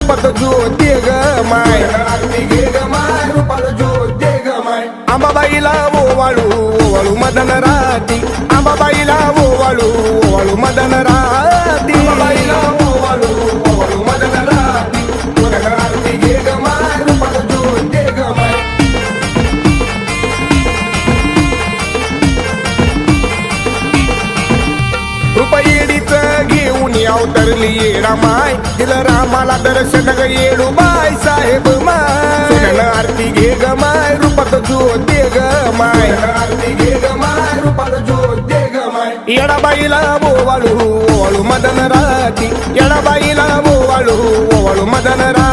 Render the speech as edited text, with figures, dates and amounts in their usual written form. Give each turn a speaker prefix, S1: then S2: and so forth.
S1: रूपात ज्योती ग माय आरती घे ग माय रूपात ज्योती ग माय अंबाबाईला ओवाळू ओवाळू मदन राती अंबाबाईला ओवाळू ओवाळू मदन राती अंबाबाईला ओवाळू ओवाळू मदन राती मदन आरती घे ग माय रूपात ज्योती ग माय रुपयेडीच घेऊन अवतरली येडा माय दिलं रामाला दर्शन ग येडू बाय साहेब माय आरती घे ग माय रूपात ज्योती ग माय आरती घे ग माय रूपात ज्योती ग माय येडाबाईला ओवाळू ओवाळू मदन राती येडाबाईला ओवाळू ओवाळू मदन राती